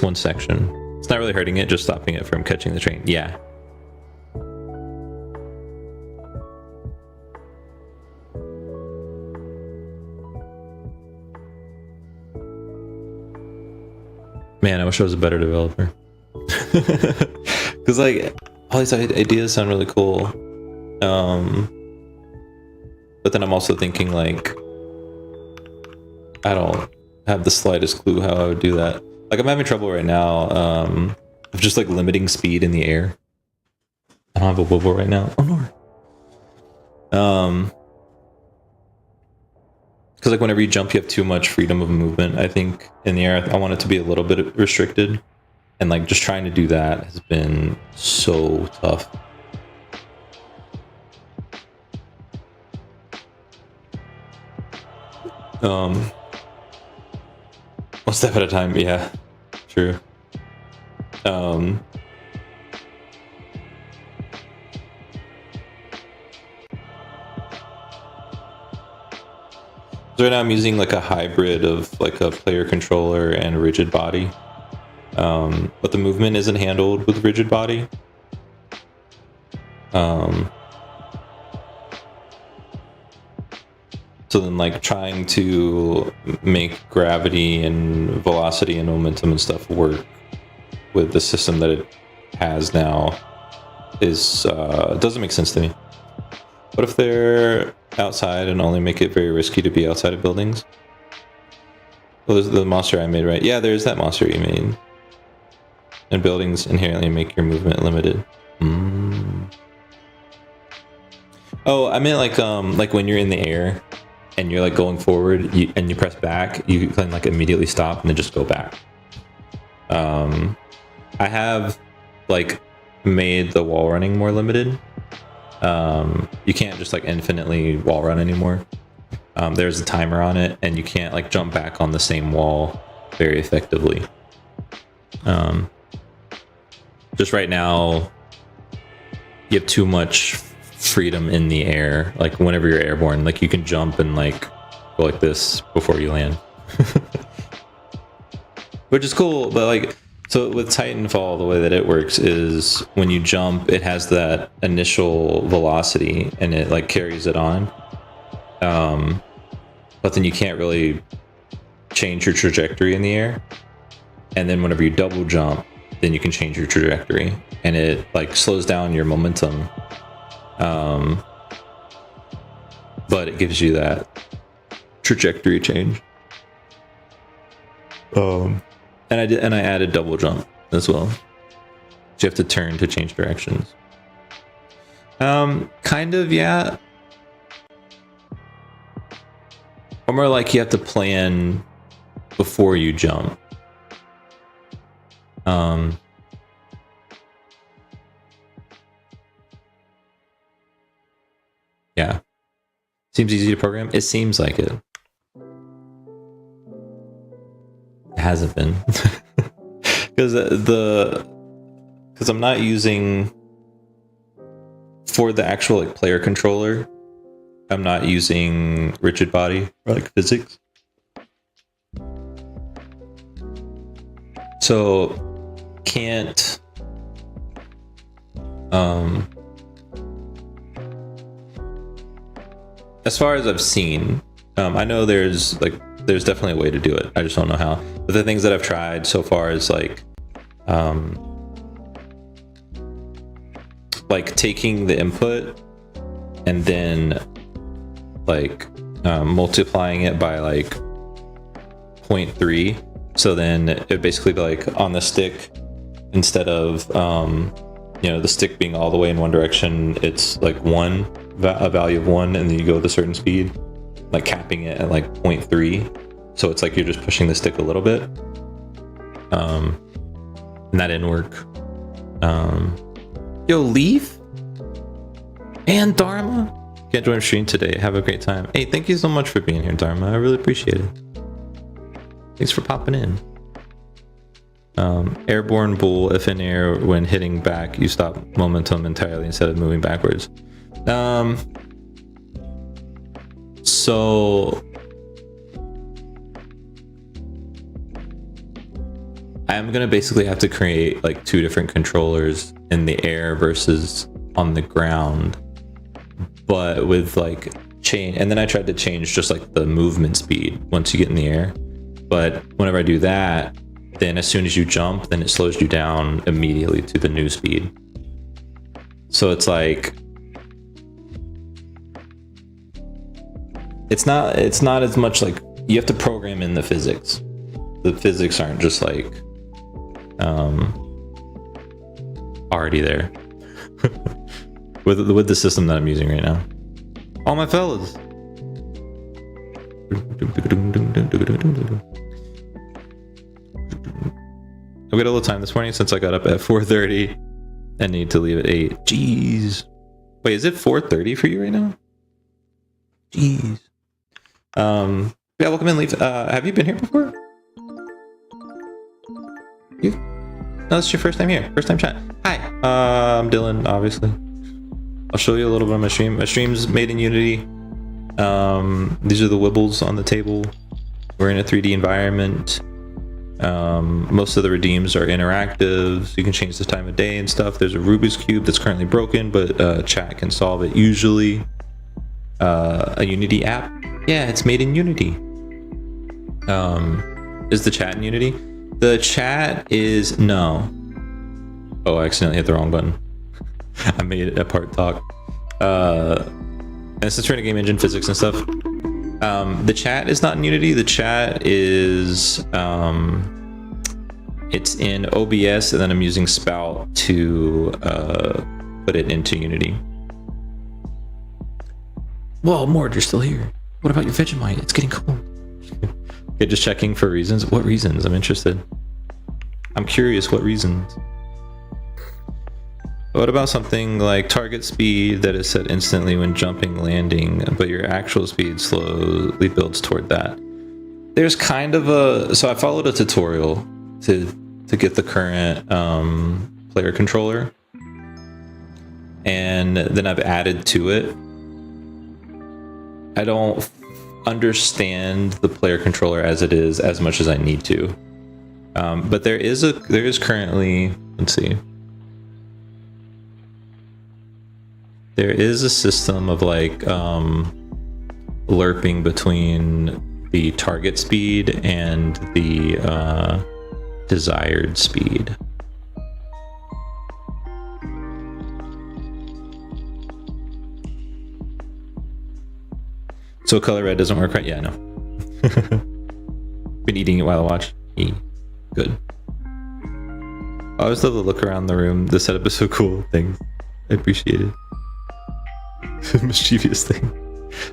this one section. It's not really hurting it, just stopping it from catching the train. Yeah. Man, I wish I was a better developer. Because like all these ideas sound really cool. But then I'm also thinking like, I don't have the slightest clue how I would do that. Like I'm having trouble right now of just like limiting speed in the air. I don't have a wibble right now. Oh no. Because like whenever you jump, you have too much freedom of movement. I think in the air, I want it to be a little bit restricted, and like just trying to do that has been so tough. One step at a time. Yeah, true. So right now I'm using like a hybrid of like a player controller and a rigid body, but the movement isn't handled with rigid body. So then like trying to make gravity and velocity and momentum and stuff work with the system that it has now is doesn't make sense to me. What if they're outside and only make it very risky to be outside of buildings? Well, there's the monster I made, right? Yeah, there's that monster you made. And buildings inherently make your movement limited. Oh, I meant like when you're in the air and you're like going forward and you press back, you can like immediately stop and then just go back. I have like made the wall running more limited. You can't just like infinitely wall run anymore. There's a timer on it and you can't like jump back on the same wall very effectively. Just right now you have too much freedom in the air. Like whenever you're airborne, like you can jump and like go like this before you land. Which is cool, but like, so with Titanfall, the way that it works is when you jump, it has that initial velocity and it like carries it on. But then you can't really change your trajectory in the air. And then whenever you double jump, then you can change your trajectory and it like slows down your momentum. But it gives you that trajectory change. And I added double jump as well. So you have to turn to change directions. Kind of, yeah. Or more like you have to plan before you jump. Yeah. Seems easy to program. It seems like it. It hasn't been. Because I'm not using for the actual like player controller, I'm not using rigid body or like physics. So can't as far as I've seen, I know there's definitely a way to do it. I just don't know how. But the things that I've tried so far is like taking the input and then like multiplying it by like 0.3. So then it basically be like on the stick, instead of the stick being all the way in one direction, it's like a value of 1, and then you go with a certain speed, like capping it at like 0.3. So it's like you're just pushing the stick a little bit. And that didn't work. Yo, Leaf and Dharma can't join the stream today. Have a great time. Hey, thank you so much for being here, Dharma. I really appreciate it. Thanks for popping in. Airborne bull. If in air, when hitting back, you stop momentum entirely instead of moving backwards. So I'm gonna basically have to create like 2 different controllers in the air versus on the ground, but with like change. And then I tried to change just like the movement speed once you get in the air. But whenever I do that, then as soon as you jump, then it slows you down immediately to the new speed. So it's like, it's not as much like you have to program in the physics. The physics aren't just like already there with the system that I'm using right now. All my fellas. I got a little time this morning since I got up at 4:30 and need to leave at 8. Jeez. Wait, is it 4:30 for you right now? Jeez. Yeah, welcome in, Leaf. Have you been here before? You? No, this is your first time here. First time chat. Hi. I'm Dylan, obviously. I'll show you a little bit of my stream. My stream's made in Unity. These are the wibbles on the table. We're in a 3D environment. Most of the redeems are interactive, so you can change the time of day and stuff. There's a Rubik's Cube that's currently broken, but chat can solve it usually. A Unity app. Yeah, it's made in Unity. Is the chat in Unity? The chat is no. Oh, I accidentally hit the wrong button. I made it a part talk. And it's the game engine physics and stuff. The chat is not in Unity. The chat is it's in OBS, and then I'm using Spout to put it into Unity. Whoa, Mord, you're still here. What about your Vegemite? It's getting cold. Okay, just checking for reasons. What reasons? I'm interested. I'm curious what reasons. What about something like target speed that is set instantly when jumping, landing, but your actual speed slowly builds toward that? There's kind of a... So I followed a tutorial to get the current player controller, and then I've added to it. I don't understand the player controller as it is as much as I need to, but there is currently, let's see, there is a system of like lerping between the target speed and the desired speed. So color red doesn't work right? Yeah, I know. Been eating it while I watch. Good. I always love the look around the room. The setup is so cool. Thanks. I appreciate it. Mischievous thing.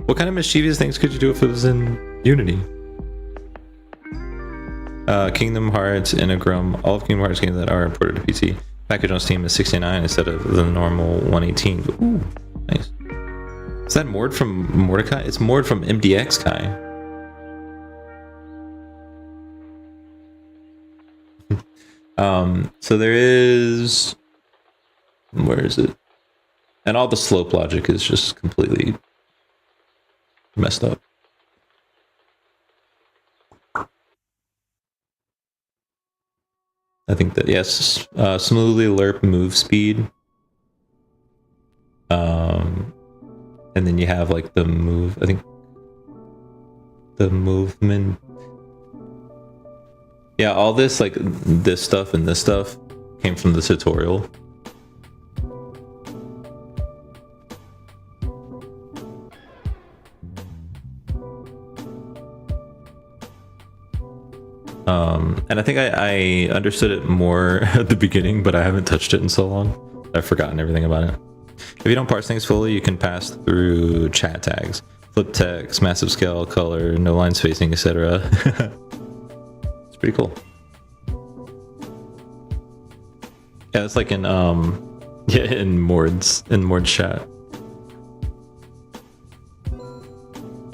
What kind of mischievous things could you do if it was in Unity? Kingdom Hearts, Integrum, all of Kingdom Hearts games that are imported to PC. Package on Steam is $69 instead of the normal $118. Ooh, nice. Is that Mord from Mordecai? It's Mord from MDX Kai. So there is... Where is it? And all the slope logic is just completely messed up. I think that, yes, smoothly lerp move speed. And then you have like the move, I think the movement. Yeah, all this, like this stuff and this stuff came from the tutorial. And I think I understood it more at the beginning, but I haven't touched it in so long. I've forgotten everything about it. If you don't parse things fully, you can pass through chat tags, flip text, massive scale, color, no line spacing, etc. It's pretty cool. Yeah, it's like in in Mord's chat.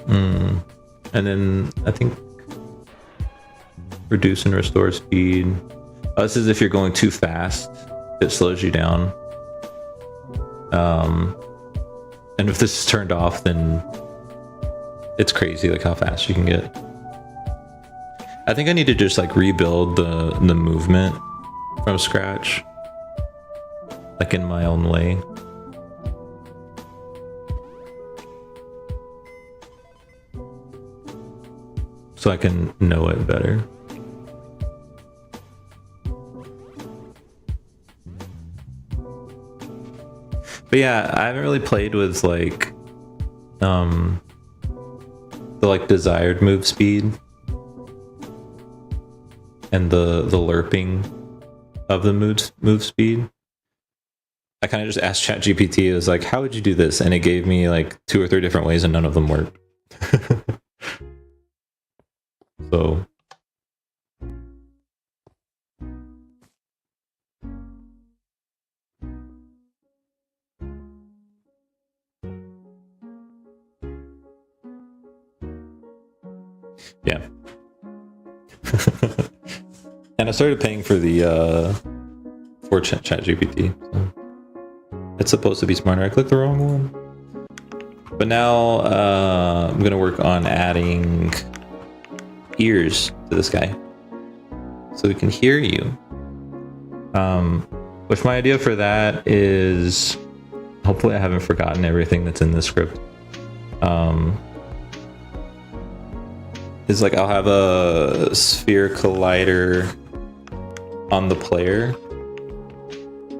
And then I think reduce and restore speed. This is if you're going too fast, it slows you down. And if this is turned off, then it's crazy like how fast you can get. I think I need to just like rebuild the movement from scratch, like in my own way. So I can know it better. But yeah, I haven't really played with like the like desired move speed and the lerping of the move speed. I kind of just asked ChatGPT, it was like, how would you do this? And it gave me like 2 or 3 different ways and none of them worked. So yeah. And I started paying for the for ChatGPT. So it's supposed to be smarter. I clicked the wrong one. But now I'm gonna work on adding ears to this guy so we can hear you. Which my idea for that is, hopefully I haven't forgotten everything that's in this script. Is like I'll have a sphere collider on the player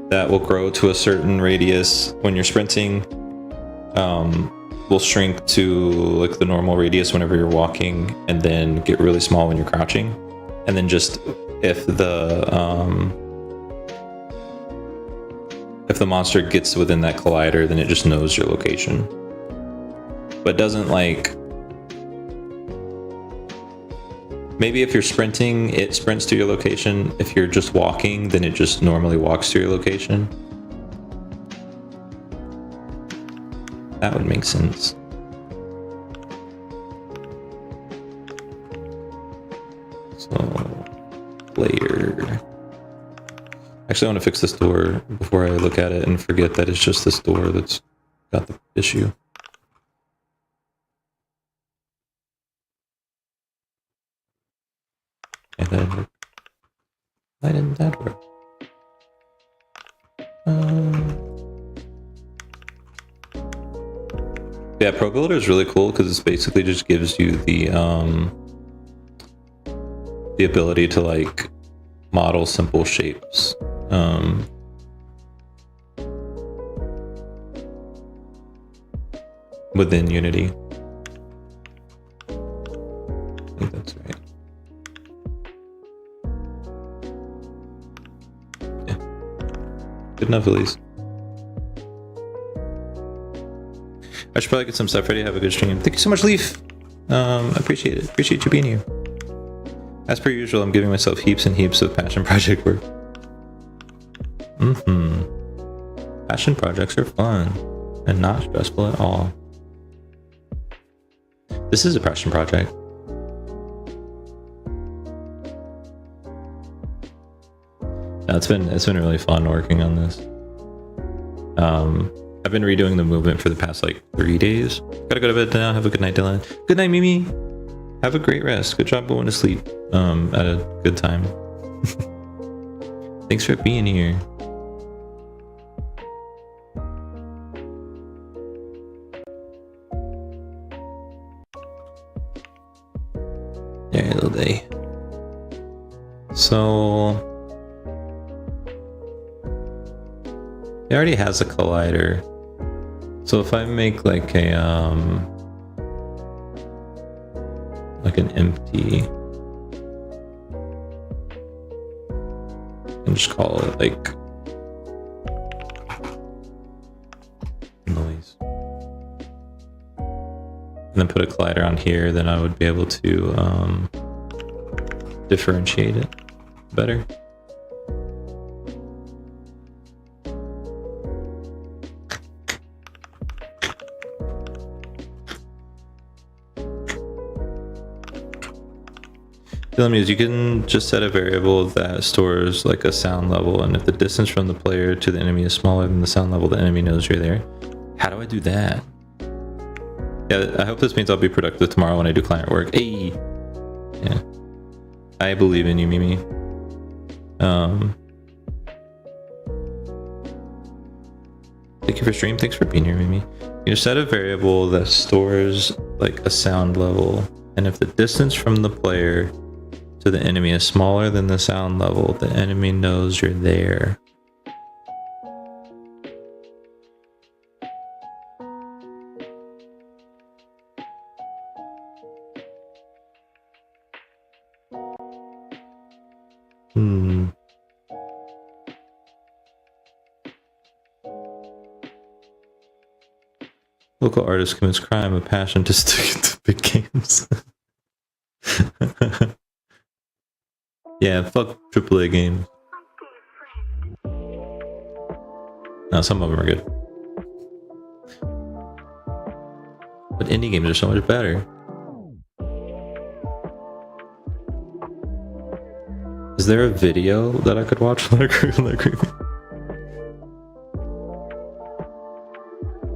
that will grow to a certain radius when you're sprinting. Will shrink to like the normal radius whenever you're walking, and then get really small when you're crouching. And then just if the monster gets within that collider, then it just knows your location. But doesn't like, maybe if you're sprinting, it sprints to your location. If you're just walking, then it just normally walks to your location. That would make sense. So, player. Actually, I want to fix this door before I look at it and forget that it's just this door that's got the issue. Yeah, that didn't work. Why didn't that work? Yeah, Pro Builder is really cool because it basically just gives you the ability to like model simple shapes. Within Unity. I think that's right. Yeah. Good enough at least. I should probably get some stuff ready, have a good stream. Thank you so much, Leaf. I appreciate it. Appreciate you being here. As per usual, I'm giving myself heaps and heaps of passion project work. Passion projects are fun and not stressful at all. This is a passion project. No, it's been really fun working on this. I've been redoing the movement for the past like 3 days. Gotta go to bed now. Have a good night, Dylan. Good night, Mimi. Have a great rest. Good job going to sleep at a good time. Thanks for being here. Yeah, little day. So it already has a collider. So if I make like a like an empty, and just call it like noise, and then put a collider on here, then I would be able to differentiate it better. Muse, you can just set a variable that stores like a sound level, and if the distance from the player to the enemy is smaller than the sound level, the enemy knows you're there. How do I do that? Yeah, I hope this means I'll be productive tomorrow when I do client work. Hey! Yeah. I believe in you, Mimi. Thank you for stream. Thanks for being here, Mimi. You set a variable that stores like a sound level, and if the distance from the player to the enemy is smaller than the sound level, the enemy knows you're there. Local artist commits crime, a passion to stick to big games. Yeah, fuck AAA games. No, some of them are good. But indie games are so much better. Is there a video that I could watch?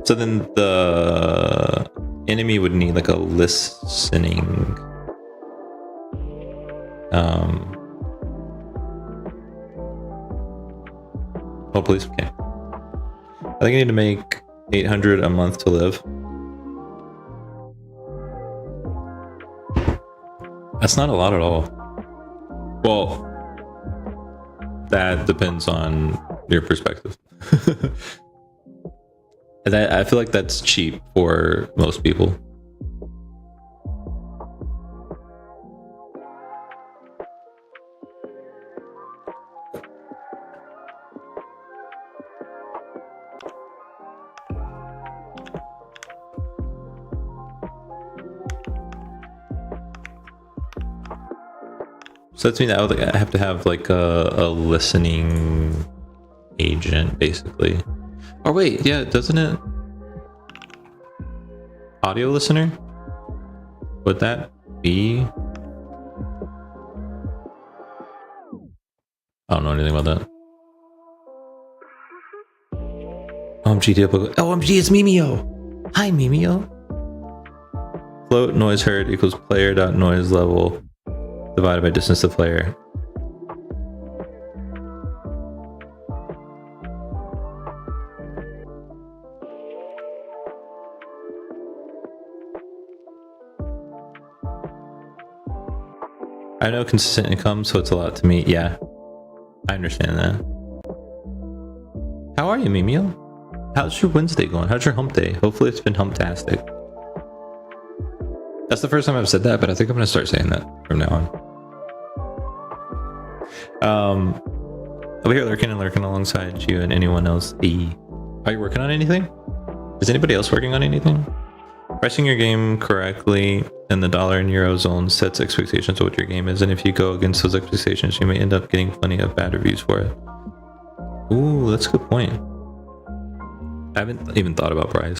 So then the enemy would need like a listening. Oh, please. Okay. I think I need to make 800 a month to live. That's not a lot at all. Well, that depends on your perspective. And I feel like that's cheap for most people. So that's mean that I have to have like a listening agent, basically. Oh wait, yeah, doesn't it? Audio listener? Would that be? I don't know anything about that. OMG, OMG, it's Mimio! Hi, Mimio! Float noise heard equals player dot noise level divided by distance to player. I know consistent income, so it's a lot to me. Yeah, I understand that. How are you, Mimio? How's your Wednesday going? How's your hump day? Hopefully it's been humptastic. That's the first time I've said that, but I think I'm gonna start saying that from now on. Over here lurking alongside you and anyone else. Are you working on anything? Is anybody else working on anything? Pricing your game correctly in the dollar and euro zone sets expectations of what your game is, and if you go against those expectations, you may end up getting plenty of bad reviews for it. Ooh, that's a good point. I haven't even thought about price.